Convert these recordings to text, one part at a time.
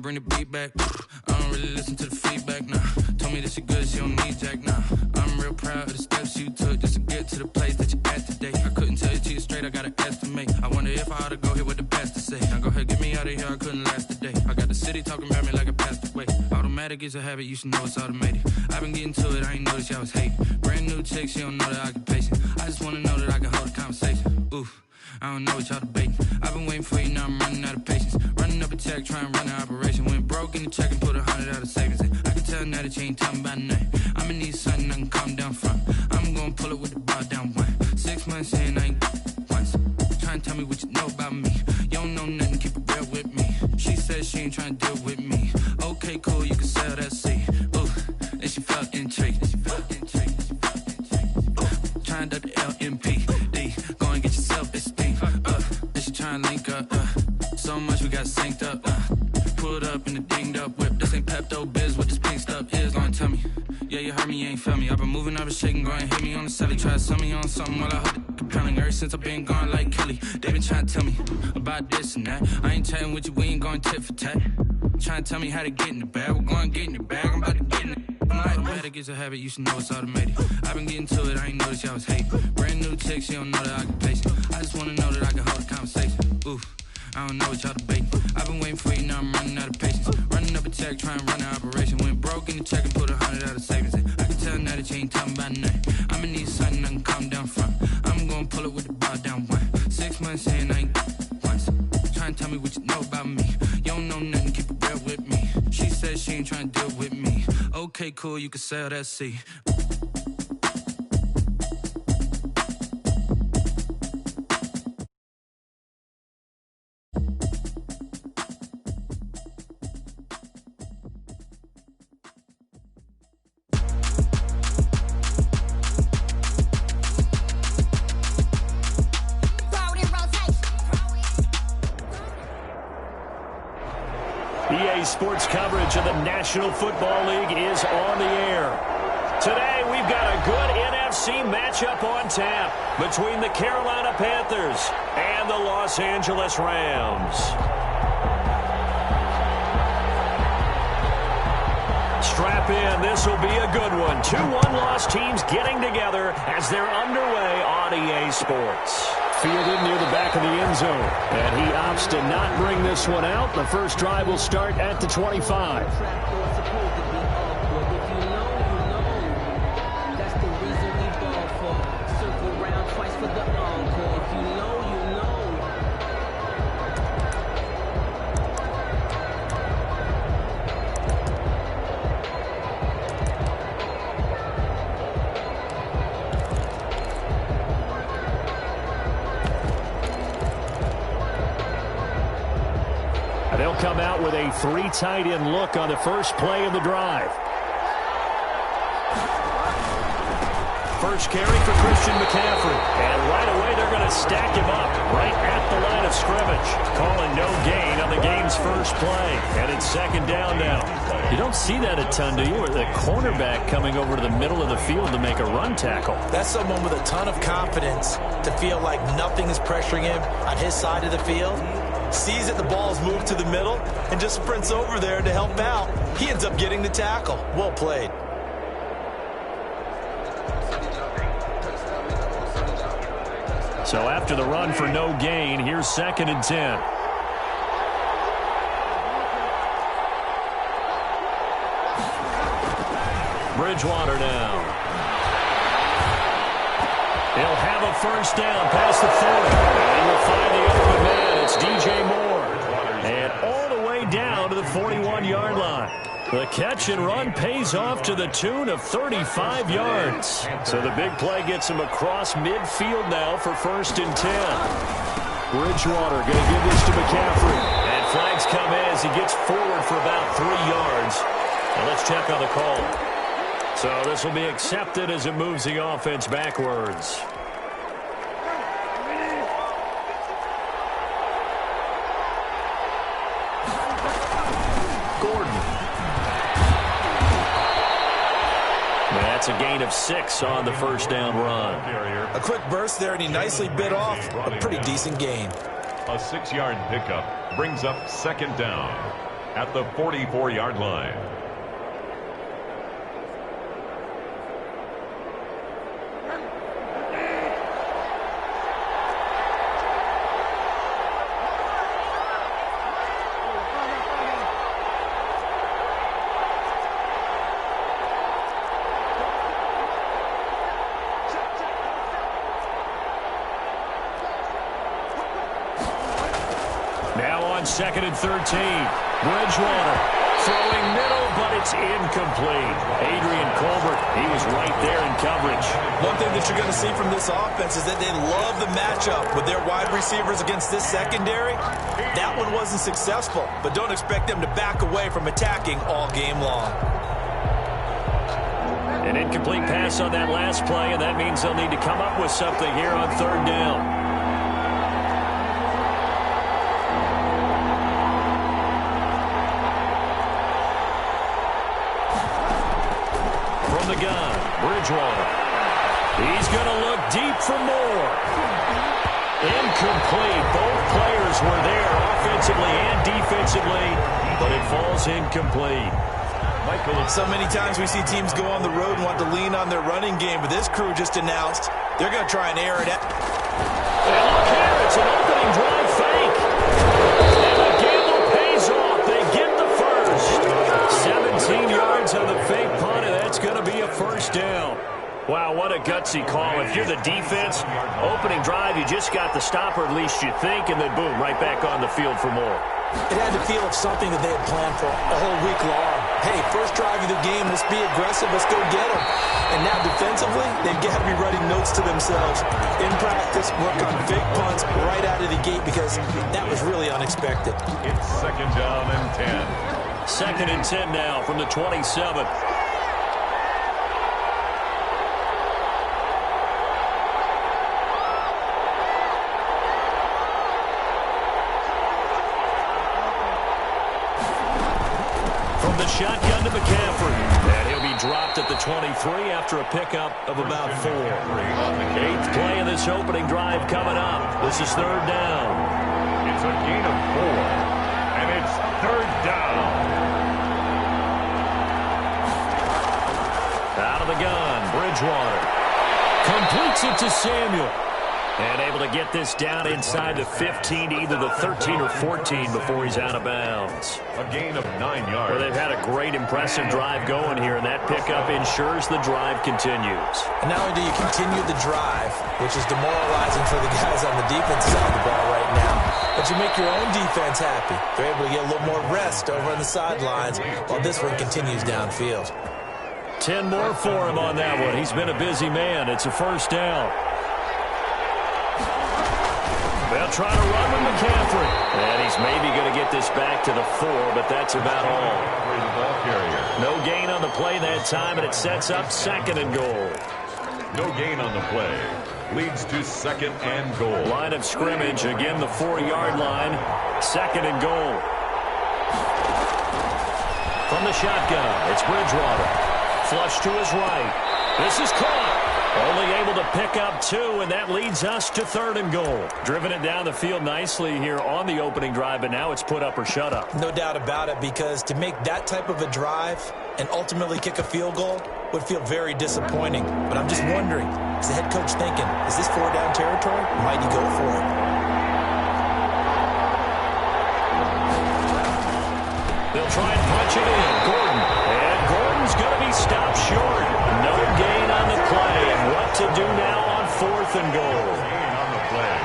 bring the beat back. I don't really listen to the feedback, nah. Told me that she good, she don't need Jack, nah. I'm real proud of the steps you took just to get to the place that you at today. I couldn't tell you to you straight, I gotta estimate. I wonder if I ought to go here with the best to say. Now go ahead, get me out of here, I couldn't last today. I got the city talking about me like I passed away. Automatic is a habit, you should know it's automated. I've been getting to it, I ain't noticed y'all was hating. Brand new chick, she don't know the occupation. I just wanna know that I can hold a conversation. Oof. I don't know what y'all debating. I've been waiting for you, now I'm running out of patience. Running up a check, trying to run an operation. Went broke in the check and put 100 out of savings in. I can tell now that you ain't talking about nothing. I'ma need something I can calm down from. I'm gonna pull it with the bar down one. 6 months in, I ain't once. Trying to tell me what you know about me. You don't know nothing, keep it real with me. She said she ain't trying to deal with me. Okay, cool, you can sell that seat. Ooh, and she felt intrigued. Trying to duck the LMP. Go and get yourself esteem. And she trying to link up. So much we got synced up. Pulled up in the dinged up whip. This ain't Pepto-Biz, what this pink stuff is. Long tell me. Yeah, you heard me, you ain't felt me. I've been moving, I've been shaking, go and hit me on the celly. Try to sell me on something while I hold it compelling. Ever since I've been gone like Kelly, they been trying to tell me about this and that. I ain't chatting with you, we ain't going tit for tat. Trying to tell me how to get in the bag. We're going to get in the bag, I'm about to get in it. Automatic is a habit, you should know it's automated. I've been getting to it, I ain't noticed y'all was hating. Brand new chick, she don't know the occupation. I just wanna know that I can hold a conversation. Oof, I don't know what y'all debating. I've been waiting for you, now I'm running out of patience. Running up a check, trying to run an operation. Went broke in the check and put 100 out of savings in. I can tell now that you ain't talking about nothing. I'ma need something I can calm down from. I'm gonna pull it with the bar down one. 6 months in, I ain't once. Trying to tell me what you know about me. You don't know nothing, keep it real with me. She said she ain't trying to deal with me. Okay, cool, you can sell that seat. EA Sports coverage of the National Football League is on the air. Today, we've got a good NFC matchup on tap between the Carolina Panthers and the Los Angeles Rams. Strap in, this will be a good one. 2 one-loss teams getting together as they're underway on EA Sports. Fielded near the back of the end zone. And he opts to not bring this one out. The first drive will start at the 25. They'll come out with a 3 tight end look on the first play of the drive. First carry for Christian McCaffrey. And right away they're going to stack him up right at the line of scrimmage. Calling no gain on the game's first play. And it's second down now. You don't see that a ton, do you? Or the cornerback coming over to the middle of the field to make a run tackle. That's someone with a ton of confidence to feel like nothing is pressuring him on his side of the field. Sees that the ball's moved to the middle and just sprints over there to help out. He ends up getting the tackle. Well played. So after the run for no gain, here's 2nd and 10. Bridgewater now. He'll have a first down past the 40. And he will find the open man. It's DJ Moore. And all the way down to the 41-yard line. The catch and run pays off to the tune of 35 yards. So the big play gets him across midfield now for 1st and 10. Bridgewater going to give this to McCaffrey. And flags come in as he gets forward for about 3 yards. Now let's check on the call. So this will be accepted as it moves the offense backwards. Gordon. That's a gain of 6 on the first down run. A quick burst there, and he nicely bit off a pretty decent gain. A 6-yard pickup brings up 2nd down. at the 44-yard line. Second and 13. Bridgewater throwing middle, but it's incomplete. Adrian Colbert, he was right there in coverage. One thing that you're going to see from this offense is that they love the matchup with their wide receivers against this secondary. That one wasn't successful, but don't expect them to back away from attacking all game long. An incomplete pass on that last play, and that means they'll need to come up with something here on third down. The gun, Bridgewater. He's going to look deep for more. Incomplete. Both players were there offensively and defensively, but it falls incomplete. Michael, so many times we see teams go on the road and want to lean on their running game, but this crew just announced they're going to try and air it out. And look here, it's an opening drive fake. And the gamble pays off. They get the first. 17 yards on the fake punt, and that's going to be a first down. Wow, what a gutsy call. If you're the defense, opening drive, you just got the stop, or at least you think, and then boom, right back on the field for more. It had the feel of something that they had planned for a whole week long. Hey, first drive of the game, let's be aggressive, let's go get them. And now defensively, they've got to be writing notes to themselves. In practice, work on fake punts right out of the gate because that was really unexpected. It's second down and 10. Second and 10 now from the 27. From the shotgun to McCaffrey. And he'll be dropped at the 23 after a pickup of about 4. Eighth play of this opening drive coming up. This is third down. It's a gain of 4, and it's third down. Out of the gun, Bridgewater completes it to Samuel. And able to get this down inside the 15 to either the 13 or 14 before he's out of bounds. A gain of 9 yards. Well, they've had a great, impressive drive going here, and that pickup ensures the drive continues. And not only do you continue the drive, which is demoralizing for the guys on the defensive side of the ball right now, but you make your own defense happy. They're able to get a little more rest over on the sidelines while this one continues downfield. 10 more for him on that one. He's been a busy man. It's a first down. They'll try to run with McCaffrey. And he's maybe going to get this back to the 4, but that's about all. No gain on the play that time, and it sets up second and goal. No gain on the play. Leads to second and goal. Line of scrimmage, again the 4-yard line. Second and goal. From the shotgun, it's Bridgewater. Flush to his right. This is caught. Only able to pick up 2, and that leads us to third and goal. Driven it down the field nicely here on the opening drive, but now it's put up or shut up. No doubt about it, because to make that type of a drive and ultimately kick a field goal would feel very disappointing. But I'm just wondering, is the head coach thinking, is this 4-down territory? Might he go for it? They'll try and punch it in. Gordon. And Gordon's going to be stopped short. No gain on the play. And what to do now on fourth and goal? Gain on the play.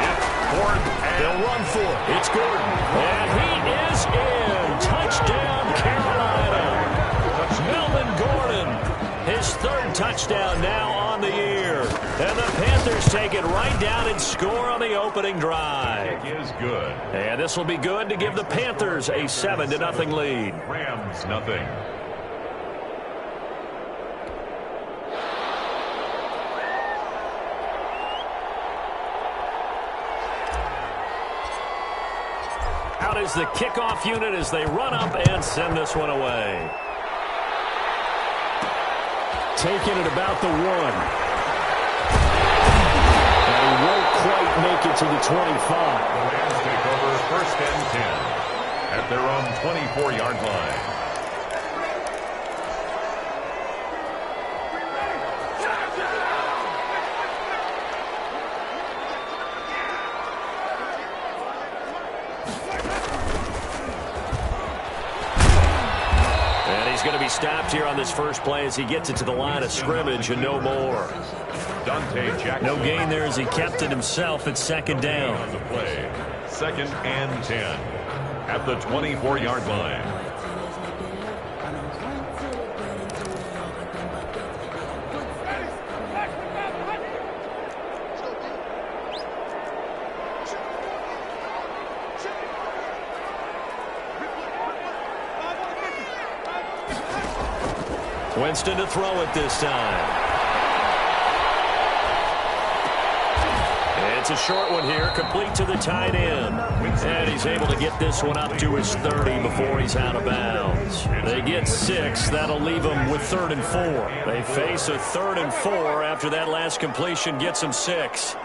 It's fourth and they'll run for it. It's Gordon. And he is in. Touchdown, Carolina. Melvin Gordon. His third touchdown now on the year. And the Panthers take it right down and score on the opening drive. It is good. And this will be good to give the Panthers a 7-0 lead. Rams nothing. Out is the kickoff unit as they run up and send this one away. Taking it about the 1. And he won't quite make it to the 25. The Rams take over first and 10. at their own 24-yard line. He's going to be stopped here on this first play as he gets it to the line of scrimmage and no more. Dante Jackson. No gain there as he kept it himself at second down. On the play, 2nd and 10 at the 24-yard line. Winston to throw it this time. It's a short one here, complete to the tight end. And he's able to get this one up to his 30 before he's out of bounds. They get 6. That'll leave them with 3rd and 4. They face a 3rd and 4 after that last completion gets them 6.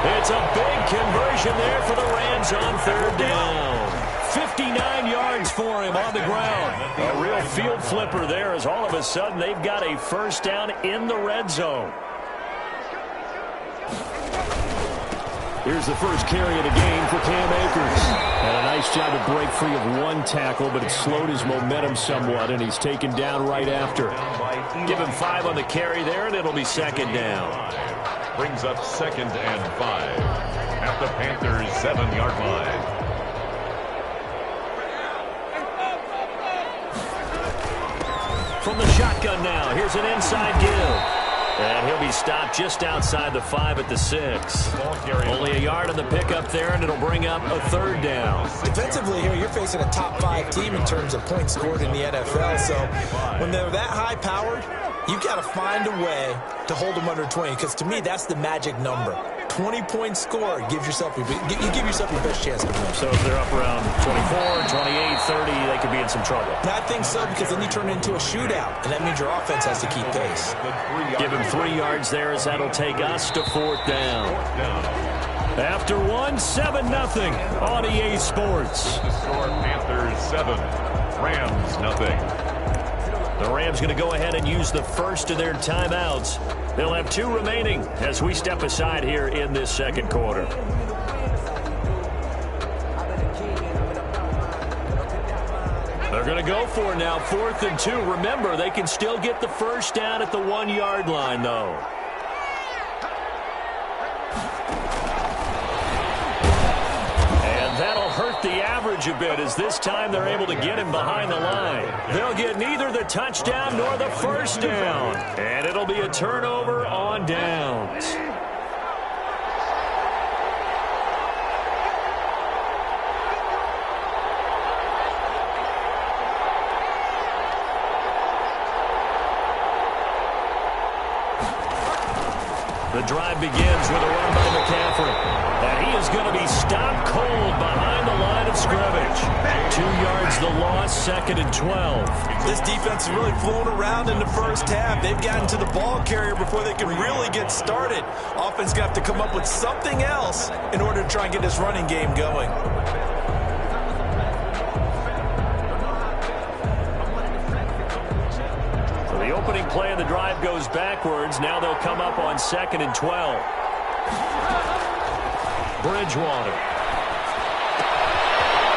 It's a big conversion there for the Rams on 3rd down. 59 yards for him on the ground. A real field flipper there as all of a sudden they've got a first down in the red zone. Here's the first carry of the game for Cam Akers. And a nice job to break free of one tackle, but it slowed his momentum somewhat, and he's taken down right after. Give him 5 on the carry there, and it'll be 2nd down. Brings up 2nd and 5 at the Panthers' 7-yard line. From the shotgun now, here's an inside give. And he'll be stopped just outside the 5 at the 6. Only a yard on the pickup there, and it'll bring up a 3rd down. Defensively here, you're facing a top 5 team in terms of points scored in the NFL. So when they're that high-powered, you've got to find a way to hold them under 20, because to me, that's the magic number. 20-point score, you give yourself your best chance to win. So if they're up around 24, 28, 30, they could be in some trouble. I think so, because then you turn it into a shootout, and that means your offense has to keep pace. Give him 3 yards there as that'll take us to 4th down. After 1, 7-0 on EA Sports. The score, Panthers 7, Rams nothing. The Rams going to go ahead and use the first of their timeouts. They'll have 2 remaining as we step aside here in this second quarter. They're going to go for it now, 4th and 2. Remember, they can still get the first down at the 1-yard line, though. And that'll hurt the average a bit, as this time they're able to get him behind the line. They'll get neither the touchdown nor the first down. And it'll be a turnover on downs. The drive begins with a run by McCaffrey. And he is going to be stopped cold behind the line of scrimmage. 2 yards the loss, 2nd and 12. This defense is really flown around in the first half. They've gotten to the ball carrier before they can really get started. Offense going to have to come up with something else in order to try and get this running game going. So the opening play of the drive goes backwards. Now they'll come up on 2nd and 12. Bridgewater.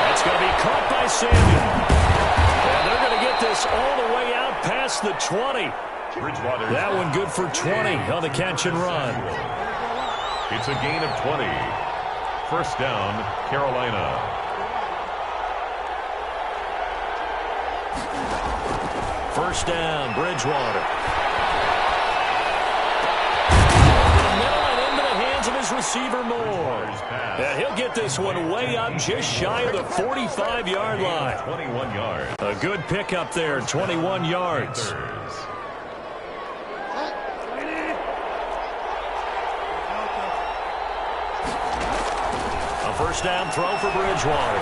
That's going to be caught by Samuel. And they're going to get this all the way out past the 20. Bridgewater. That one good for 20 on the catch and run. It's a gain of 20. First down, Carolina. First down, Bridgewater. Of his receiver Moore. Yeah, he'll get this one way up just shy of the 45-yard line. 21 yards. A good pickup there, 21 yards. A first down throw for Bridgewater.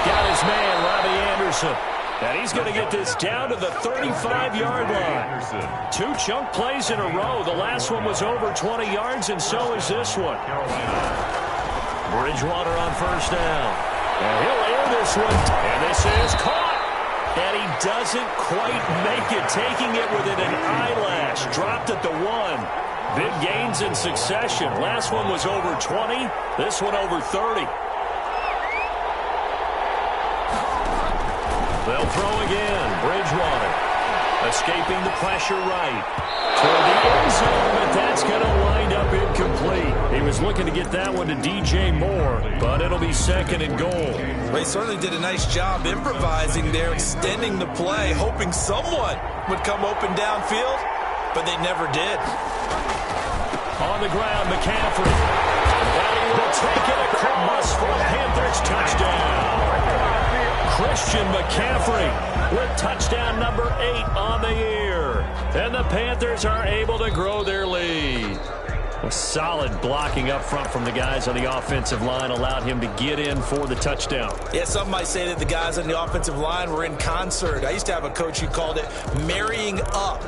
Got his man, Robbie Anderson. And he's going to get this down to the 35-yard line. 2 chunk plays in a row. The last one was over 20 yards, and so is this one. Bridgewater on first down. And he'll air this one. And this is caught. And he doesn't quite make it, taking it within an eyelash. Dropped at the 1. Big gains in succession. Last one was over 20. This one over 30. They'll throw again. Bridgewater escaping the pressure right toward the end zone, but that's going to wind up incomplete. He was looking to get that one to DJ Moore, but it'll be second and goal. They certainly did a nice job improvising there, extending the play, hoping someone would come open downfield, but they never did. On the ground, McCaffrey. And he will take it across for a Panthers touchdown. Christian McCaffrey with touchdown number 8 on the year. And the Panthers are able to grow their lead. A solid blocking up front from the guys on the offensive line allowed him to get in for the touchdown. Yeah, some might say that the guys on the offensive line were in concert. I used to have a coach who called it marrying up.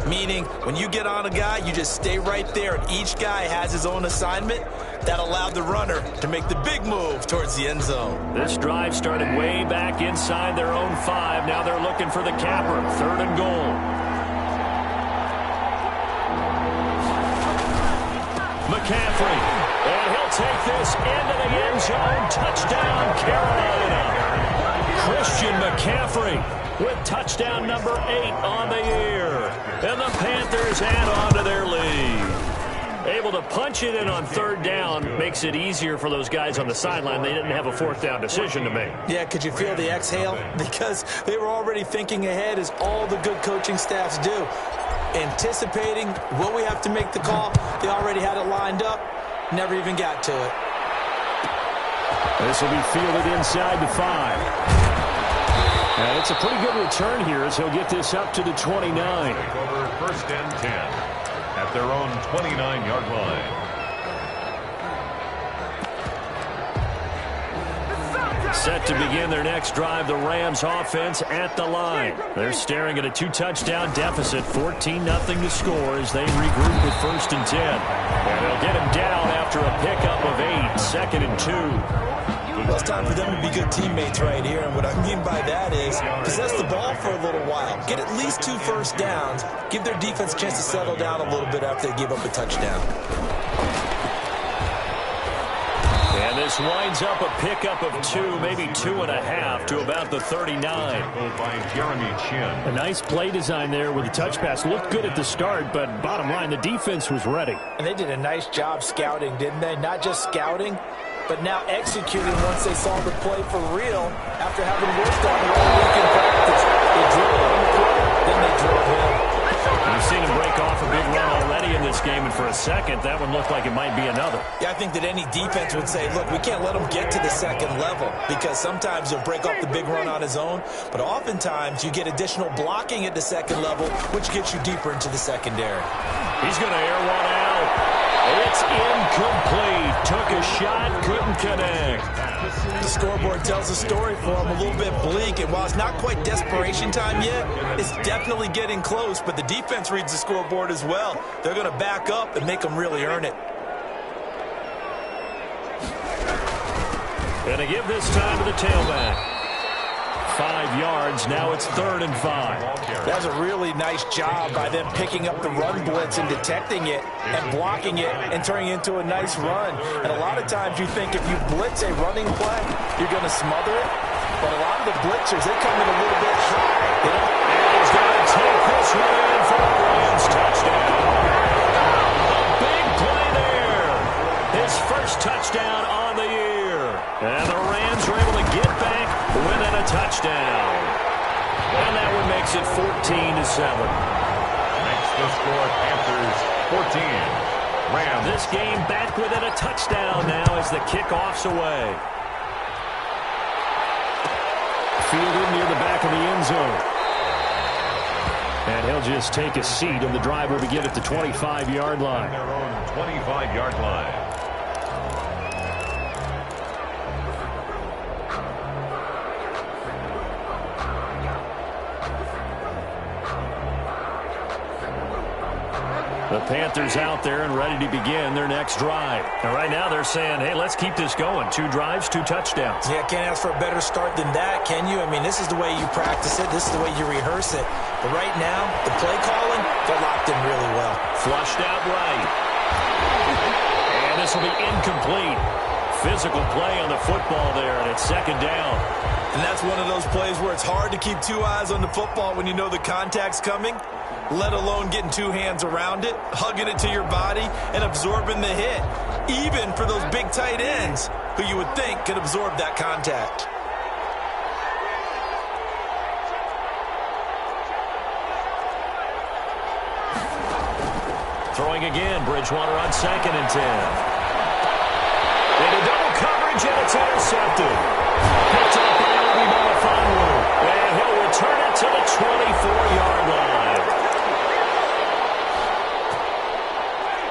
Meaning, when you get on a guy, you just stay right there, and each guy has his own assignment. That allowed the runner to make the big move towards the end zone. This drive started way back inside their own 5. Now they're looking for the capper. 3rd and goal. McCaffrey. And he'll take this into the end zone. Touchdown, Carolina. Christian McCaffrey with touchdown number 8 on the year. And the Panthers add on to their lead. Able to punch it in on 3rd down makes it easier for those guys on the sideline. They didn't have a 4th down decision to make. Yeah, could you feel the exhale? Because they were already thinking ahead, as all the good coaching staffs do. Anticipating, will we have to make the call? They already had it lined up. Never even got to it. This will be fielded inside the 5. And it's a pretty good return here as he'll get this up to the 29. Over 1st and 10. At their own 29-yard line. Set to begin their next drive, the Rams offense at the line. They're staring at a 2-touchdown deficit, 14-0 to score as they regroup with 1st and 10. And they'll get him down after a pickup of 8, 2nd and 2. Well, it's time for them to be good teammates right here, and what I mean by that is possess the ball for a little while, get at least 2 first downs, give their defense a chance to settle down a little bit after they give up a touchdown. And this winds up a pickup of 2, maybe 2.5 to about the 39. By Jeremy Chin. A nice play design there with the touch pass. Looked good at the start, but bottom line, the defense was ready. And they did a nice job scouting, didn't they? Not just scouting, but now executing once they saw the play for real after having worked on it all week in practice. They drilled on the play, then they drilled him. We've seen him break off a big run already in this game, and for a second, that one looked like it might be another. Yeah, I think that any defense would say, look, we can't let him get to the 2nd level, because sometimes he'll break off the big run on his own, but oftentimes you get additional blocking at the 2nd level, which gets you deeper into the secondary. He's going to air one out. It's incomplete. Took a shot, couldn't connect. The scoreboard tells a story for him, a little bit bleak, and while it's not quite desperation time yet, it's definitely getting close, but the defense reads the scoreboard as well. They're going to back up and make them really earn it. Going to give this time to the tailback. 5 yards. Now it's 3rd and 5. That was a really nice job by them picking up the run blitz and detecting it and blocking it and turning it into a nice run. And a lot of times you think if you blitz a running play, you're going to smother it. But a lot of the blitzers, they come in a little bit high. And he's going to take this one in for a Rams touchdown. A big play there. His 1st touchdown on the year. And the Rams are able to get back within a touchdown. And that one makes it 14-7. Makes the score Panthers 14. Rams. This game back within a touchdown now as the kickoff's away. Fielded near the back of the end zone. And he'll just take a seat, and the drive will begin at the 25-yard line. Their own 25-yard line. Panthers out there and ready to begin their next drive. And right now they're saying, hey, let's keep this going. 2 drives, 2 touchdowns. Yeah, can't ask for a better start than that, can you? I mean, this is the way you practice it. This is the way you rehearse it. But right now, the play calling, they're locked in really well. Flushed out right. And this will be incomplete. Physical play on the football there, and it's second down. And that's one of those plays where it's hard to keep 2 eyes on the football when you know the contact's coming, let alone getting 2 hands around it, hugging it to your body, and absorbing the hit, even for those big tight ends who you would think could absorb that contact. Throwing again, Bridgewater on 2nd and 10. Into double coverage, and it's intercepted. Picked up by Obi Melifonwu, and he'll return it to the 24-yard line.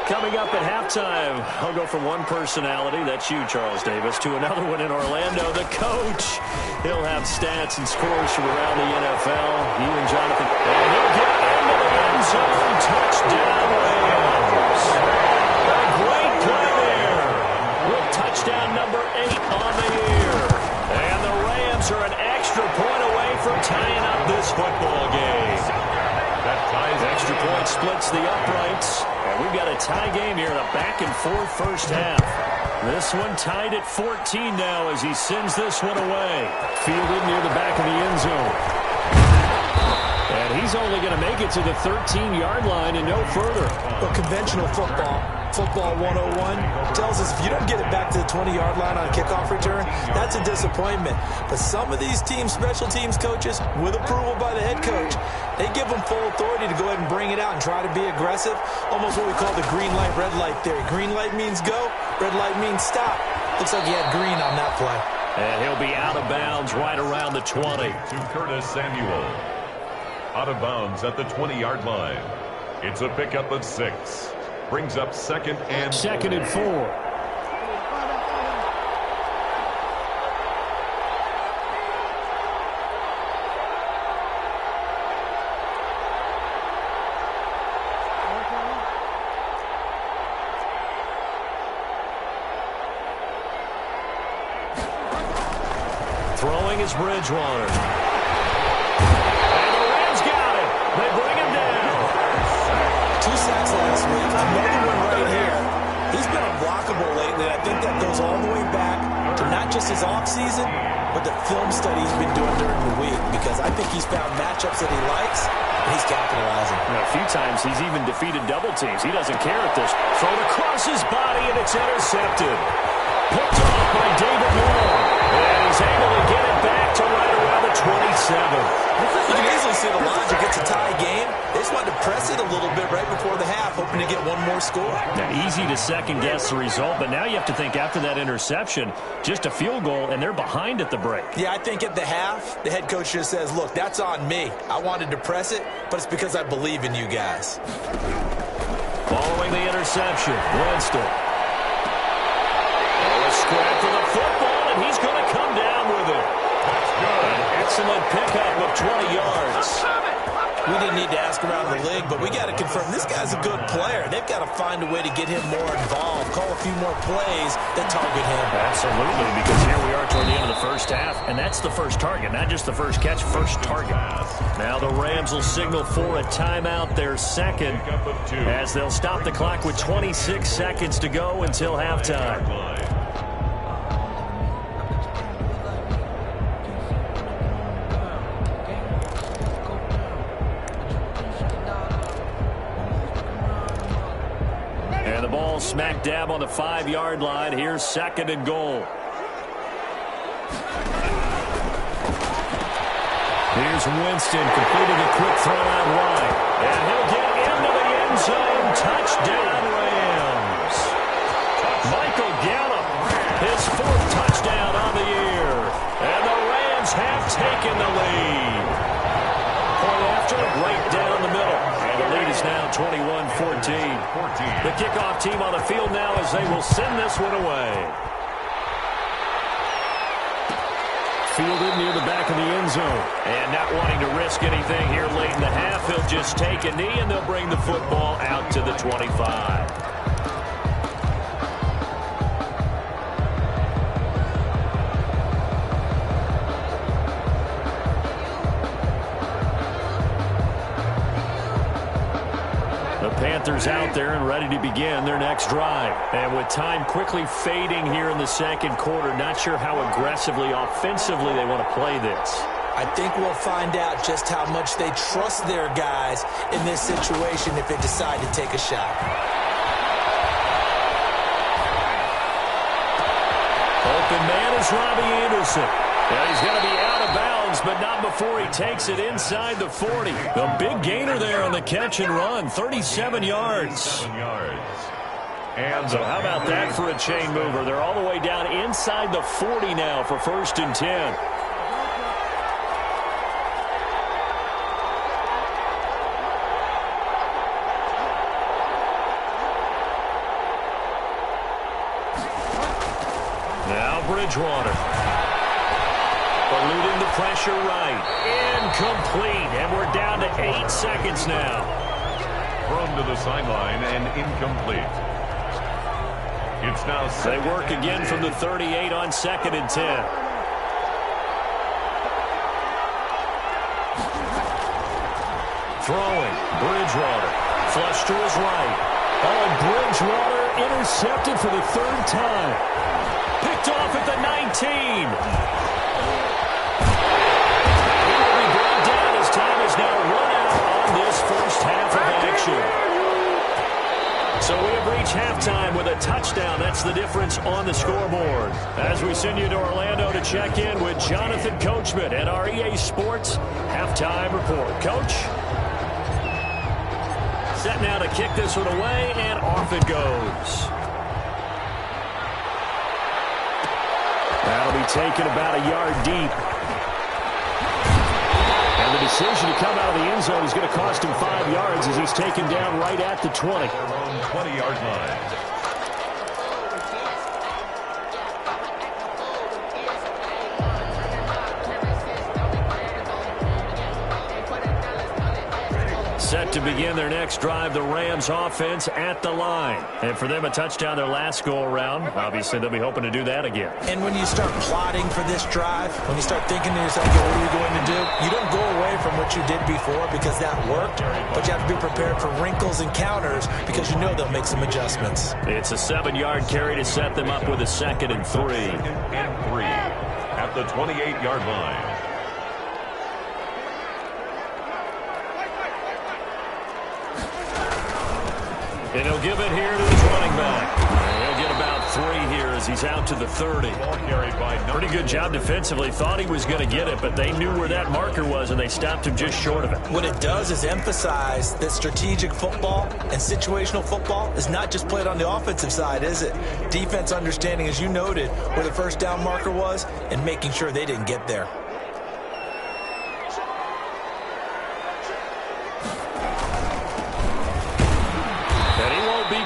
Coming up at halftime, I'll go from one personality, that's you, Charles Davis, to another one in Orlando, the coach. He'll have stats and scores from around the NFL. You and Jonathan. And he'll get into the end zone. Touchdown, Rams. A great play there. With touchdown number 8 on the year. And the Rams are an extra point away from tying up this football game. That ties. Extra point splits the uprights. And we've got a tie game here in a back-and-forth first half. This one tied at 14 now as he sends this one away. Fielded near the back of the end zone. And he's only going to make it to the 13-yard line and no further. Well, conventional football 101, tells us if you don't get it back to the 20-yard line on a kickoff return, that's a disappointment. But some of these teams, special teams coaches, with approval by the head coach, they give them full authority to go ahead and bring it out and try to be aggressive. Almost what we call the green light, red light theory. Green light means go, red light means stop. Looks like he had green on that play. And he'll be out of bounds right around the 20. To Curtis Samuel. Out of bounds at the 20-yard line. It's a pickup of 6. Brings up 2nd and 2nd and 4. Throwing is Bridgewater. And the Rams got it. They bring him down. 2 sacks last week. Another one right here. He's been unblockable lately. I think that goes all the way back to not just his offseason, but the film study he's been doing during the week, because I think he's found matchups that he likes, and he's capitalizing. A few times he's even defeated double teams. He doesn't care at this. Thrown across his body, and it's intercepted. Picked off by David Moore. And he's able to get it back to right around the 27. You can easily see the logic. It's a tie game. They just wanted to press it a little bit right before the half, hoping to get one more score. Now, easy to second-guess the result, but now you have to think after that interception, just a field goal, and they're behind at the break. Yeah, I think at the half, the head coach just says, look, that's on me. I wanted to press it, but it's because I believe in you guys. Following the interception, Winston. A scrap for the football, and he's going to come down with it. An excellent pickup of 20 yards. We didn't need to ask around the league, but we got to confirm this guy's a good player. They've got to find a way to get him more involved, call a few more plays that target him. Absolutely, because here we are toward the end of the first half, and that's the first target, not just the first catch, first target. Now the Rams will signal for a timeout, their second, as they'll stop the clock with 26 seconds to go until halftime. Smack dab on the 5-yard line. Here's 2nd and goal. Here's Winston completing a quick throw out wide. And he'll get into the end zone. Touchdown, Rams. Michael Gallup, his 4th touchdown on the year. And the Rams have taken the lead. Point after, right down the middle. And the lead is now 21-14. The kickoff team on the field now as they will send this one away. fielded near the back of the end zone. And not wanting to risk anything here late in the half, he'll just take a knee, and they'll bring the football out to the 25. Panthers out there and ready to begin their next drive. And with time quickly fading here in the second quarter, not sure how aggressively, offensively they want to play this. I think we'll find out just how much they trust their guys in this situation if they decide to take a shot. Open man is Robbie Anderson. Yeah, he's going to be out of bounds, but not before he takes it inside the 40. The big gainer there on the catch and run, 37 yards. And so how about that for a chain mover? They're all the way down inside the 40 now for 1st and 10. Now Bridgewater. Eluding the pressure right. Incomplete. And we're down to 8 seconds now. Thrown to the sideline and incomplete. It's now they work again from the 38 on 2nd and 10. Throwing. Bridgewater. Flush to his right. Oh, Bridgewater intercepted for the 3rd time. Picked off at the 19. Time is now run out on this first half of action. So we have reached halftime with a touchdown. That's the difference on the scoreboard. As we send you to Orlando to check in with Jonathan Coachman at our EA Sports Halftime Report. Coach? Set now to kick this one away, and off it goes. That'll be taken about a yard deep. The decision to come out of the end zone is going to cost him 5 yards as he's taken down right at the 20. 20-yard line. Set to begin their next drive, the Rams offense at the line. And for them, a touchdown their last go-around. Obviously, they'll be hoping to do that again. And when you start plotting for this drive, when you start thinking to yourself, okay, what are we going to do? You don't go away from what you did before because that worked, but you have to be prepared for wrinkles and counters because you know they'll make some adjustments. It's a 7-yard carry to set them up with a 2nd and 3. 2nd and 3 at the 28-yard line. And he'll give it here to his running back. He'll get about 3 here as he's out to the 30. Pretty good job defensively. Thought he was going to get it, but they knew where that marker was, and they stopped him just short of it. What it does is emphasize that strategic football and situational football is not just played on the offensive side, is it? Defense understanding, as you noted, where the first down marker was and making sure they didn't get there.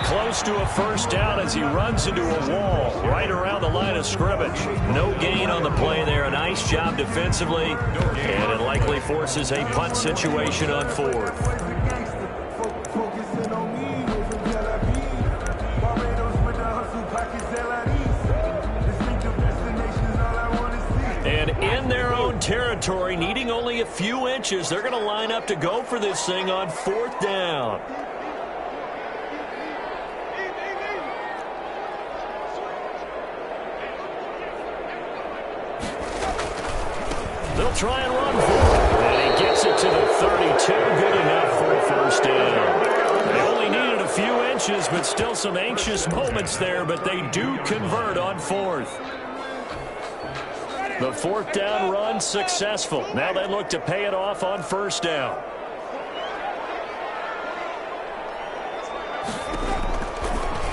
Close to a first down as he runs into a wall right around the line of scrimmage. No gain on the play there. A nice job defensively, and it likely forces a punt situation on 4th. And in their own territory, needing only a few inches, they're going to line up to go for this thing on 4th down. They'll try and run for it. And he gets it to the 32. Good enough for a first down. They only needed a few inches, but still some anxious moments there, but they do convert on 4th. The 4th down run successful. Now they look to pay it off on 1st down.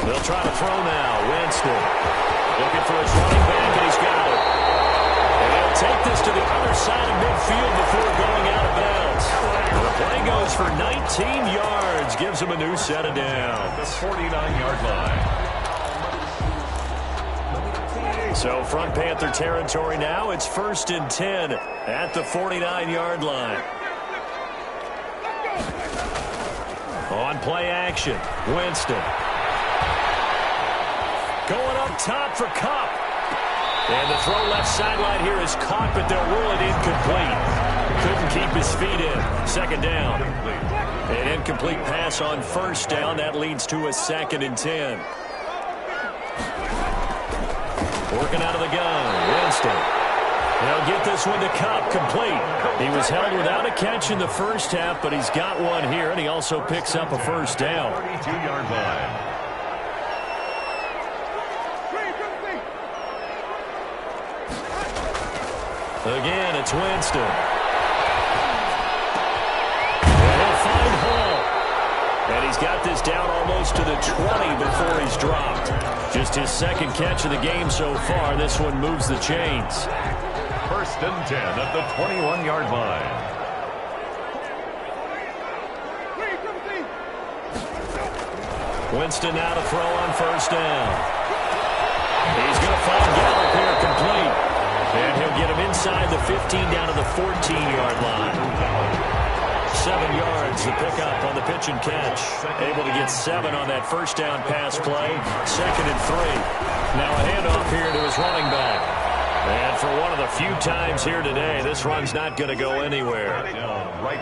They'll try to throw now. Winston looking for his running back, and he's got it. And he'll take this to the other side of midfield before going out of bounds. The play goes for 19 yards, gives him a new set of downs. The 49-yard line. So from Panther territory now, it's 1st and 10 at the 49-yard line. On play action, Winston. Going up top for Kupp. And the throw left sideline here is caught, but they'll rule it incomplete. Couldn't keep his feet in. 2nd down. An incomplete pass on 1st down. That leads to a 2nd and 10. Working out of the gun, Winston. They'll get this one to Kupp, complete. He was held without a catch in the first half, but he's got one here, and he also picks up a 1st down. 32-yard line. Again, it's Winston. And he'll find Hall. And he's got this down almost to the 20 before he's dropped. Just his 2nd catch of the game so far. This one moves the chains. 1st and 10 at the 21-yard line. Winston now to throw on 1st down. He's going to find Gallup here, complete. And he'll get him inside the 15 down to the 14-yard line. 7 yards, the pickup on the pitch and catch. Able to get 7 on that 1st down pass play. 2nd and 3. Now a handoff here to his running back. And for one of the few times here today, this run's not going to go anywhere.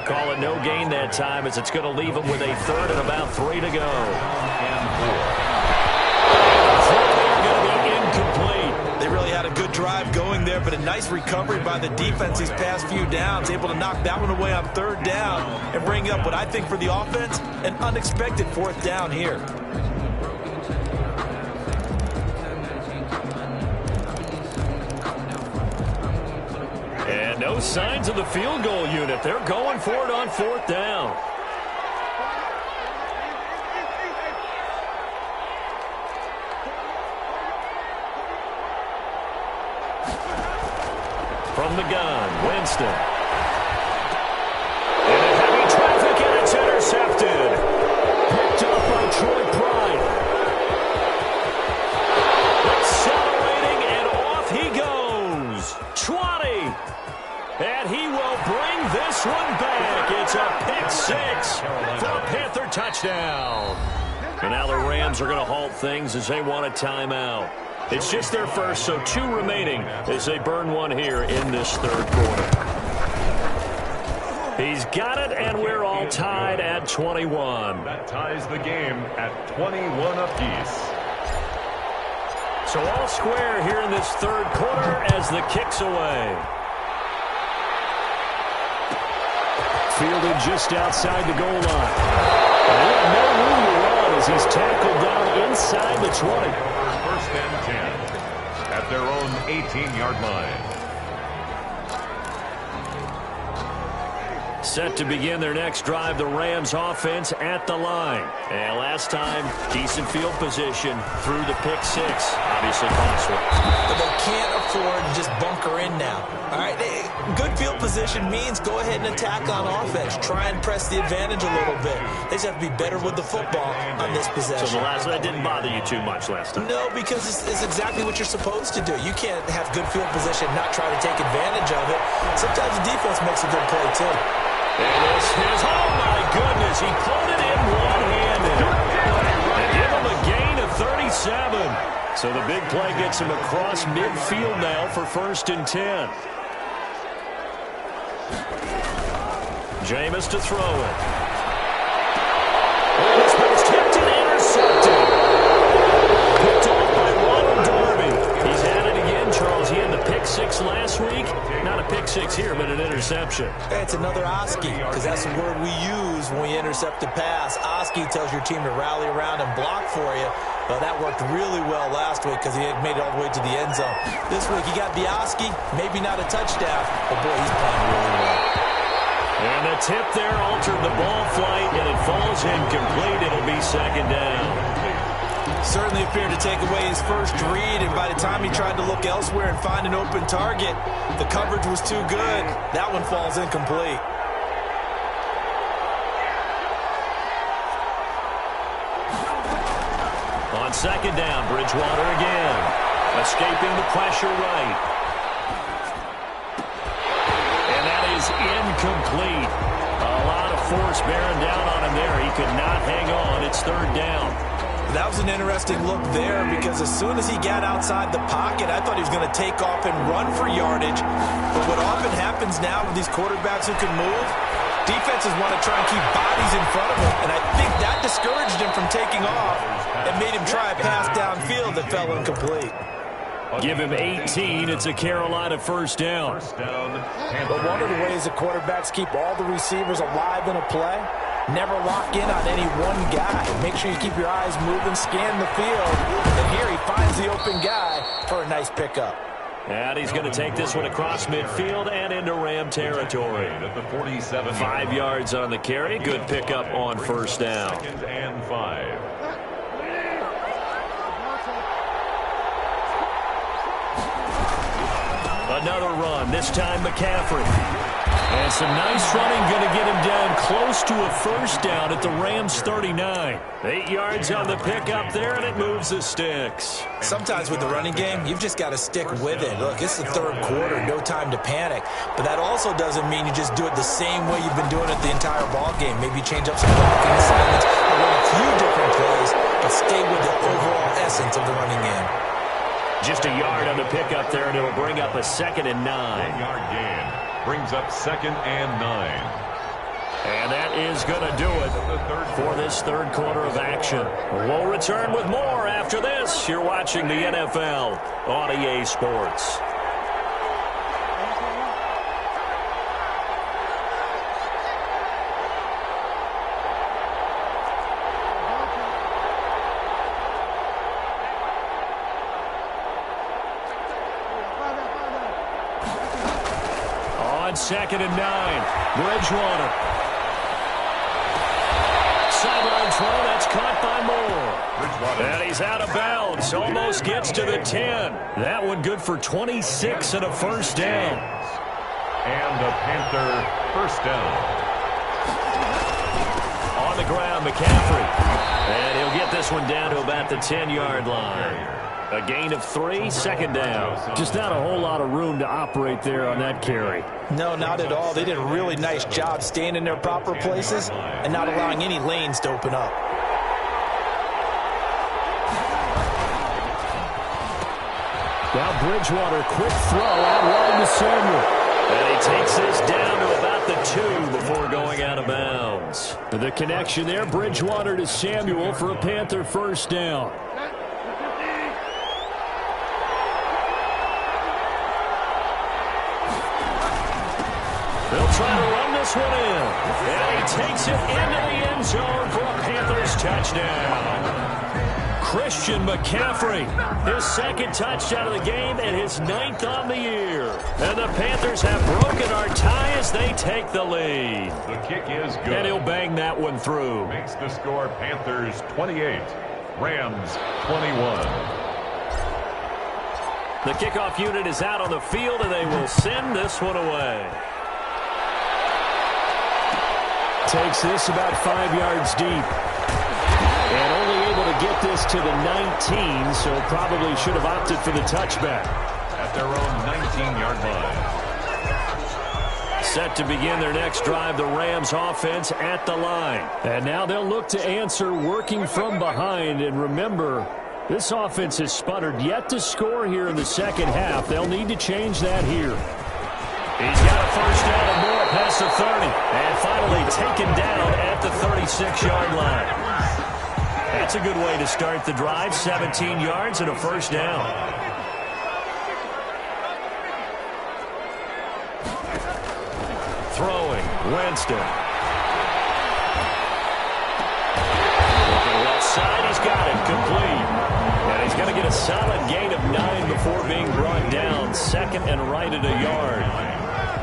Call it no gain that time, as it's going to leave him with a 3rd and about 3 to go. They really had a good drive going there, but a nice recovery by the defense these past few downs, able to knock that one away on 3rd down and bring up what I think for the offense, an unexpected 4th down here. And no signs of the field goal unit. They're going for it on 4th down. From the gun, Winston. And a heavy traffic, and it's intercepted. Picked up by Troy Pride. Accelerating, and off he goes. 20. And he will bring this one back. It's a pick 6 for a Panther touchdown. And now the Rams are going to halt things as they want a timeout. It's just their first, so 2 remaining as they burn one here in this 3rd quarter. He's got it, and we're all tied at 21. That ties the game at 21 apiece. So all square here in this 3rd quarter as the kick's away. Fielded just outside the goal line. And no room to run as he's tackled down inside the 20. 1st and 10 at their own 18-yard line. Set to begin their next drive, the Rams offense at the line. And last time, decent field position through the pick 6. Obviously costly. But they can't afford to just bunker in now. All right, good field position means go ahead and attack on offense. Try and press the advantage a little bit. They just have to be better with the football on this possession. So that didn't bother you too much last time? No, because it's exactly what you're supposed to do. You can't have good field position and not try to take advantage of it. Sometimes the defense makes a good play, too. And this is, oh my goodness, he pulled it in one-handed. And give him a gain of 37. So the big play gets him across midfield now for 1st and 10. Jameis to throw it. And this one's tipped and intercepted. Picked off by Ronald Darby. He's had it again, Charles. He had the pick 6 last week. Not a pick 6 here, but an interception. It's another Oski, because that's the word we use when we intercept a pass. Oski tells your team to rally around and block for you. Well, that worked really well last week because he had made it all the way to the end zone. This week he got the Oski, maybe not a touchdown, but boy, he's playing really well. And the tip there altered the ball flight, and it falls incomplete. It'll be 2nd down. Certainly appeared to take away his first read, and by the time he tried to look elsewhere and find an open target, the coverage was too good. That one falls incomplete. On 2nd down, Bridgewater again. Escaping the pressure right. And that is incomplete. A lot of force bearing down on him there. He could not hang on. It's third down. That was an interesting look there because as soon as he got outside the pocket, I thought he was going to take off and run for yardage. But what often happens now with these quarterbacks who can move, defenses want to try and keep bodies in front of him. And I think that discouraged him from taking off and made him try a pass downfield that fell incomplete. Give him 18. It's a Carolina first down. But one of the ways the quarterbacks keep all the receivers alive in a play, never lock in on any one guy. Make sure you keep your eyes moving, scan the field. And here he finds the open guy for a nice pickup. And he's going to take this one across midfield and into Ram territory. At the 47. 5 yards on the carry. Good pickup on first down. 2nd and 5. Another run, this time McCaffrey. And some nice running, going to get him down close to a first down at the Rams 39. 8 yards on the pickup there, and it moves the sticks. Sometimes with the running game, you've just got to stick with it. Look, it's the third quarter, no time to panic. But that also doesn't mean you just do it the same way you've been doing it the entire ball game. Maybe change up some blocking assignments or run a few different plays, but stay with the overall essence of the running game. Just a yard on the pickup there, and it'll bring up a 2nd and 9. 1-yard gain brings up 2nd and 9. And that is going to do it for this third quarter of action. We'll return with more after this. You're watching the NFL on EA Sports. On 2nd and 9, Bridgewater. Sideline throw, that's caught by Moore. And he's out of bounds, almost gets to the 10. That one good for 26 and a first down. And a Panther first down. On the ground, McCaffrey. And he'll get this one down to about the 10-yard line. A gain of 3, 2nd down. Just not a whole lot of room to operate there on that carry. No, not at all. They did a really nice job staying in their proper places and not allowing any lanes to open up. Now Bridgewater, quick throw out wide to Samuel. And he takes this down to about the 2 before going out of bounds. The connection there, Bridgewater to Samuel for a Panther first down. They'll try to run this one in. And he takes it into the end zone for a Panthers touchdown. Christian McCaffrey, his 2nd touchdown of the game and his 9th on the year. And the Panthers have broken our tie as they take the lead. The kick is good. And he'll bang that one through. Makes the score Panthers 28, Rams 21. The kickoff unit is out on the field, and they will send this one away. Takes this about 5 yards deep. And only able to get this to the 19, so probably should have opted for the touchback. At their own 19-yard line. Set to begin their next drive, the Rams offense at the line. And now they'll look to answer working from behind. And remember, this offense has sputtered yet to score here in the second half. They'll need to change that here. He's got a first down and more past the 30. And finally taken down at the 36-yard line. That's a good way to start the drive. 17 yards and a first down. Throwing, Winston. Looking left side, he's got it, complete. And he's going to get a solid gain of 9 before being brought down. 2nd and right at a yard.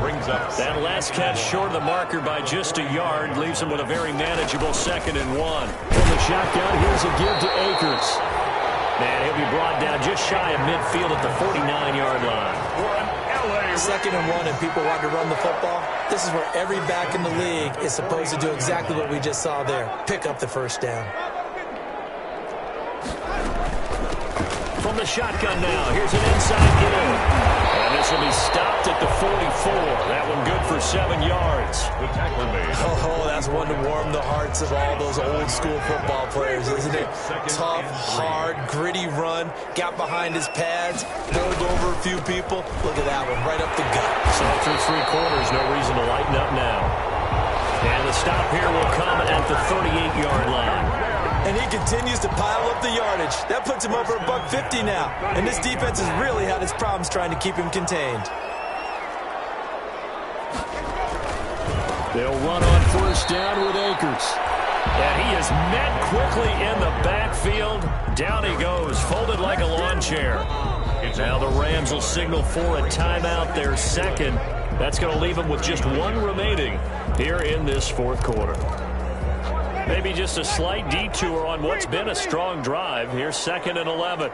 Brings up that last catch short of the marker by just a yard leaves him with a very manageable 2nd and 1. From the shotgun, here's a give to Akers. And he'll be brought down just shy of midfield at the 49-yard line. 2nd and 1 and people want to run the football. This is where every back in the league is supposed to do exactly what we just saw there. Pick up the first down. from the shotgun now. Here's an inside give. And this will be stopped at the 44. That one good for 7 yards. The tackler made. Oh, that's one to warm the hearts of all those old-school football players, isn't it? Tough, hard, gritty run. Got behind his pads, bowled over a few people. Look at that one, right up the gut. So through 3 quarters, no reason to lighten up now. And the stop here will come at the 38-yard line. And he continues to pile up the yardage. That puts him over $150 now. And this defense has really had its problems trying to keep him contained. They'll run on first down with Akers. And he is met quickly in the backfield. Down he goes, folded like a lawn chair. Now the Rams will signal for a timeout, their second. That's going to leave them with just 1 remaining here in this 4th quarter. Maybe just a slight detour on what's been a strong drive. Here's 2nd and 11.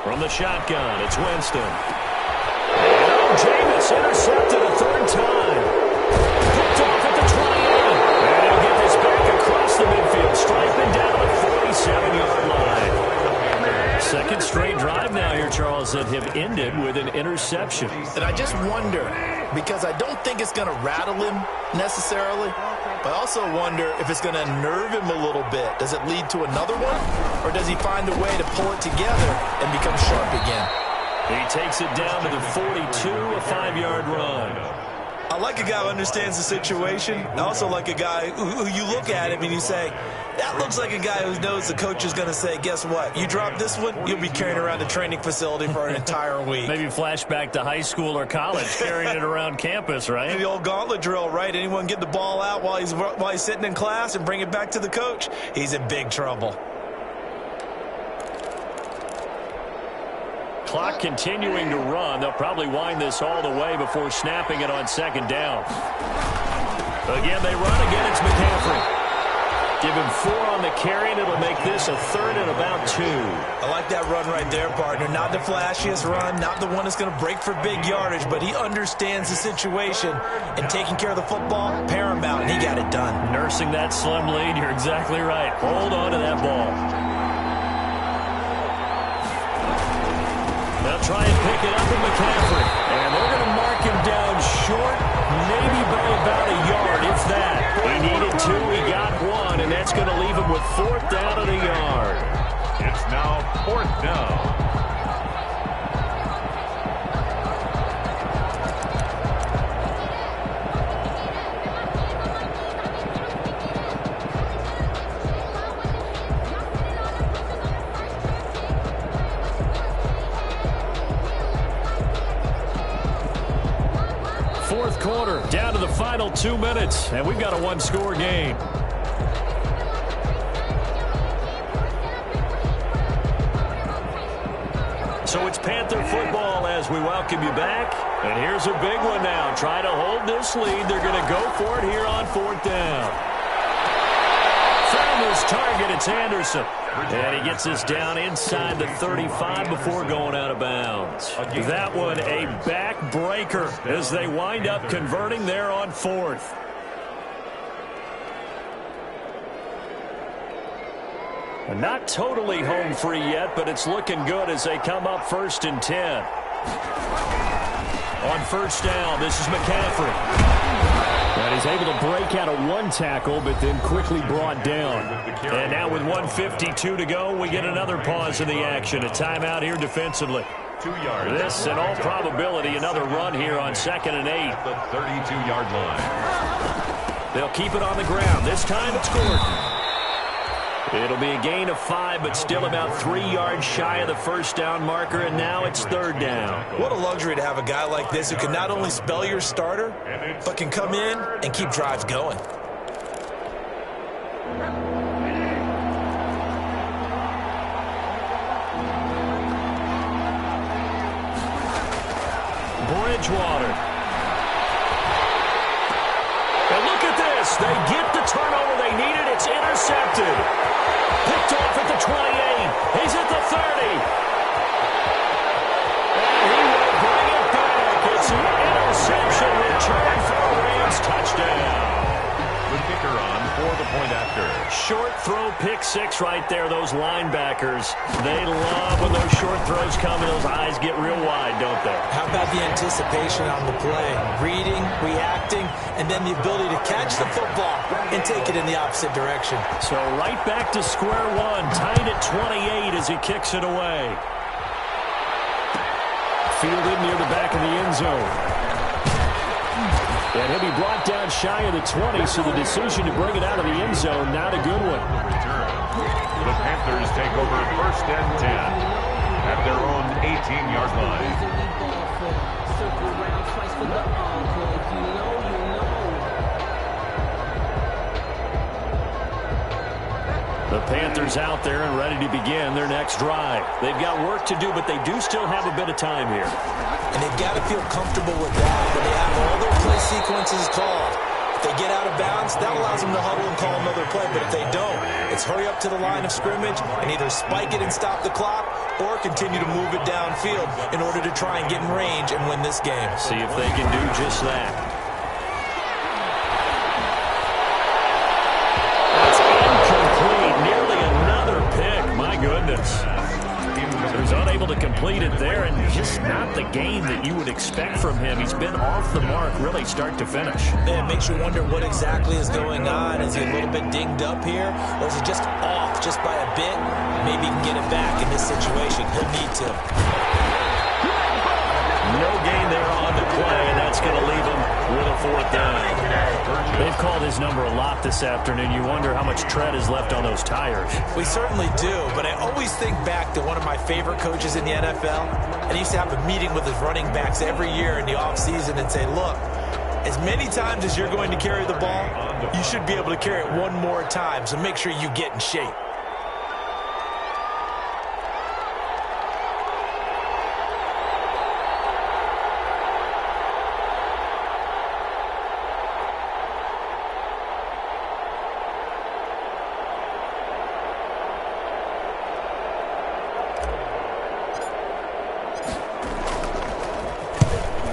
From the shotgun, it's Winston. And Jameis intercepted a 3rd time. Picked off at the 28. And he'll get this back across the midfield, striping down the 47-yard line. 2nd straight drive now here, Charles, that have ended with an interception. And I just wonder, because I don't think it's going to rattle him necessarily, but I also wonder if it's going to nerve him a little bit. Does it lead to another one? Or does he find a way to pull it together and become sharp again? He takes it down to the 42, a 5-yard run. I like a guy who understands the situation. I also like a guy who you look at him and you say, that looks like a guy who knows the coach is going to say, guess what? You drop this one, you'll be carrying around the training facility for an entire week. Maybe flashback to high school or college, carrying it around campus, right? The old gauntlet drill, right? Anyone get the ball out while he's sitting in class and bring it back to the coach? He's in big trouble. Clock continuing to run. They'll probably wind this all the way before snapping it on 2nd down. Again, they run. Again, it's McCaffrey. Give him 4 on the carry, and it'll make this a 3rd and about 2. I like that run right there, partner. Not the flashiest run, not the one that's going to break for big yardage, but he understands the situation, and taking care of the football, paramount, and he got it done. Nursing that slim lead, you're exactly right. Hold on to that ball. They'll try and pick it up with McCaffrey. And they're going to mark him down short, maybe by about a yard, if that. He needed 2, he got 1, and that's going to leave him with 4th down and a yard. It's now 4th down. Quarter, down to the final 2 minutes, and we've got a 1-score game. So it's Panther football as we welcome you back. And here's a big one now. Try to hold this lead. They're going to go for it here on 4th down. Found his target. It's Anderson. And he gets this down inside the 35 before going out of bounds. That one a backbreaker as they wind up converting there on 4th. Not totally home free yet, but it's looking good as they come up 1st and 10. On 1st down, this is McCaffrey. And he's able to break out of 1 tackle, but then quickly brought down. And now with 1:52 to go, we get another pause in the action. A timeout here defensively. 2 yards. This, in all probability, another run here on 2nd and 8. The 32-yard line. They'll keep it on the ground. This time it's Gordon. It'll be a gain of 5, but still about 3 yards shy of the 1st down marker, and now it's 3rd down. What a luxury to have a guy like this who can not only spell your starter, but can come in and keep drives going. Bridgewater. And look at this. They get the turnover they needed. It's intercepted. Picked off at the 28. He's at the 30. short throw pick six right there. Those linebackers, they love when those short throws come and those eyes get real wide, don't they? How about the anticipation on the play? Reading, reacting, and then the ability to catch the football and take it in the opposite direction. So right back to square one, tied at 28 as he kicks it away. Fielded near the back of the end zone. And he'll be brought down shy of the 20, so the decision to bring it out of the end zone, not a good one. The Panthers take over 1st and 10 at their own 18-yard line. The Panthers out there and ready to begin their next drive. They've got work to do, but they do still have a bit of time here. And they've got to feel comfortable with that when they have all their play sequences called. If they get out of bounds, that allows them to huddle and call another play. But if they don't, it's hurry up to the line of scrimmage and either spike it and stop the clock or continue to move it downfield in order to try and get in range and win this game. See if they can do just that. That's incomplete. Nearly another pick. My goodness. He's unable to complete it there, and just not the game that you would expect from him. He's been off the mark really start to finish. Yeah, it makes you wonder what exactly is going on. Is he a little bit dinged up here, or is he just off just by a bit? Maybe he can get it back in this situation. He'll need to. No gain there on the play, and that's going to leave him with a 4th down. They've called his number a lot this afternoon. You wonder how much tread is left on those tires. We certainly do, but I always think back to one of my favorite coaches in the NFL, and he used to have a meeting with his running backs every year in the offseason and say, look, as many times as you're going to carry the ball, you should be able to carry it one more time, so make sure you get in shape.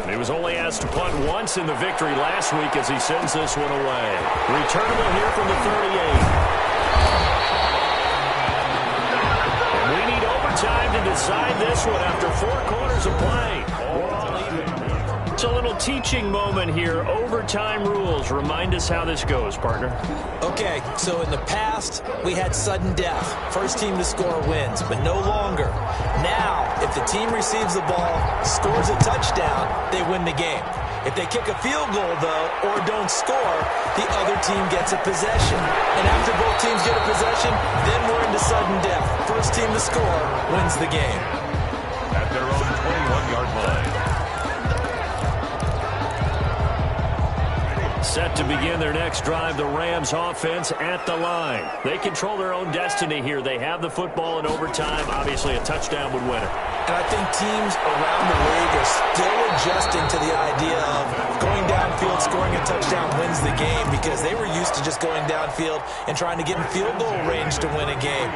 He was only asked to punt once in the victory last week as he sends this one away. Returnable here from the 38. And we need overtime to decide this one after 4 quarters of play. It's a little teaching moment here. Overtime rules. Remind us how this goes, partner. Okay, so in the past, we had sudden death. First team to score wins, but no longer. Now, if the team receives the ball, scores a touchdown, they win the game. If they kick a field goal, though, or don't score, the other team gets a possession. And after both teams get a possession, then we're into sudden death. First team to score wins the game. At their own 21-yard line. Set to begin their next drive, the Rams offense at the line. They control their own destiny here. They have the football in overtime. Obviously, a touchdown would win it. And I think teams around the league are still adjusting to the idea of going downfield, scoring a touchdown wins the game, because they were used to just going downfield and trying to get in field goal range to win a game.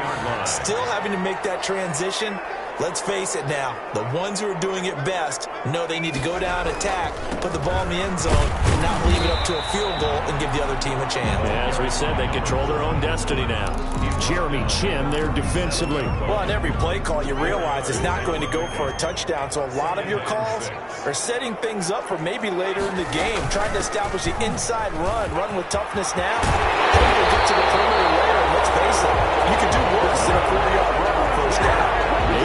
Still having to make that transition. Let's face it now, the ones who are doing it best know they need to go down, attack, put the ball in the end zone, and not leave it up to a field goal and give the other team a chance. Yeah, as we said, they control their own destiny now. Jeremy Chinn there defensively. Well, on every play call, you realize it's not going to go for a touchdown, so a lot of your calls are setting things up for maybe later in the game, trying to establish the inside run with toughness now, trying to get to the perimeter later. Let's face it, you could do worse than a 4-yard run on first down.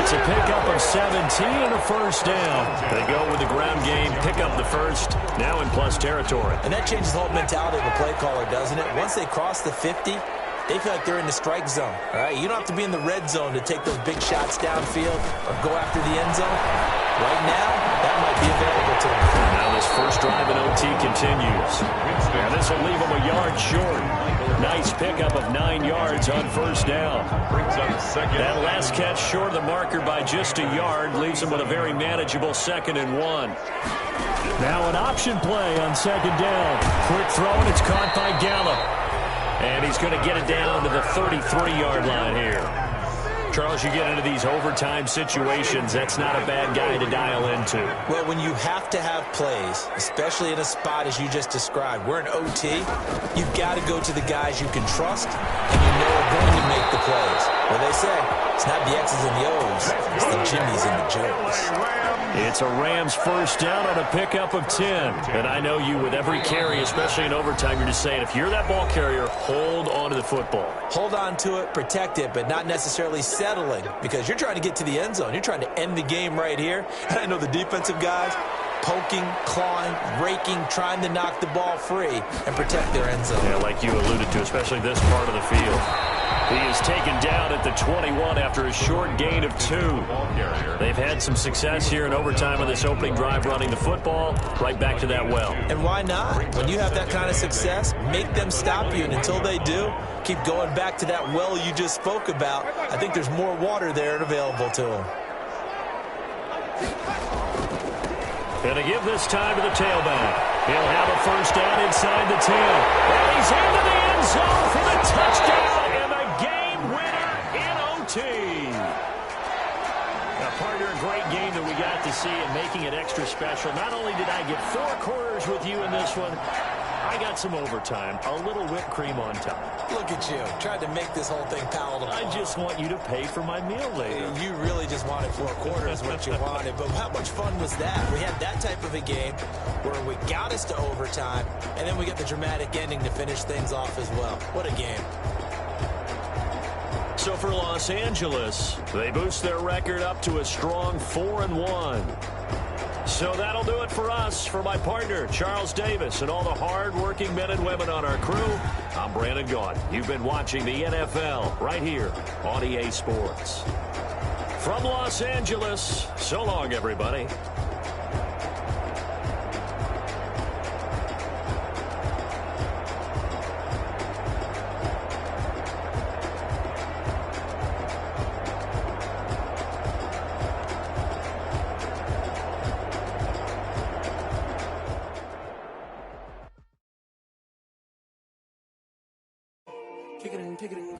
It's a pickup of 17 and a first down. They go with the ground game, pick up the first, now in plus territory. And that changes the whole mentality of a play caller, doesn't it? Once they cross the 50, they feel like they're in the strike zone. All right, you don't have to be in the red zone to take those big shots downfield or go after the end zone. Right now, that might be available to them. Now this first drive in OT continues. And this will leave them a yard short. Nice pickup of 9 yards on first down. Brings up second. That last catch short of the marker by just a yard leaves them with a very manageable 2nd and 1. Now an option play on 2nd down. Quick throw, and it's caught by Gallup. And he's going to get it down to the 33-yard line here. Charles, you get into these overtime situations, that's not a bad guy to dial into. Well, when you have to have plays, especially in a spot as you just described, we're in OT, you've got to go to the guys you can trust and you know are going to make the plays. Well, they say it's not the X's and the O's, it's the Jimmys and the Joes. It's a Rams first down on a pickup of 10. And I know you, with every carry, especially in overtime, you're just saying, if you're that ball carrier, hold on to the football. Hold on to it, protect it, but not necessarily settling, because you're trying to get to the end zone. You're trying to end the game right here. And I know the defensive guys poking, clawing, raking, trying to knock the ball free and protect their end zone. Yeah, like you alluded to, especially this part of the field. He is taken down at the 21 after a short gain of 2. They've had some success here in overtime on this opening drive running the football. Right back to that well. And why not? When you have that kind of success, make them stop you. And until they do, keep going back to that well you just spoke about. I think there's more water there and available to them. Going to give this time to the tailback. He'll have a first down inside the 10. And he's into the end zone for the touchdown and the game winner in OT. Now, partner, a great game that we got to see and making it extra special. Not only did I get 4 quarters with you in this one, I got some overtime, a little whipped cream on top. Look at you, tried to make this whole thing palatable. I just want you to pay for my meal later. You really just wanted 4 quarters, what you wanted. But how much fun was that? We had that type of a game where we got us to overtime, and then we get the dramatic ending to finish things off as well. What a game. So for Los Angeles, they boost their record up to a strong 4-1. So that'll do it for us. For my partner, Charles Davis, and all the hard-working men and women on our crew, I'm Brandon Gaudin. You've been watching the NFL right here on EA Sports. From Los Angeles, so long, everybody. Kick it in.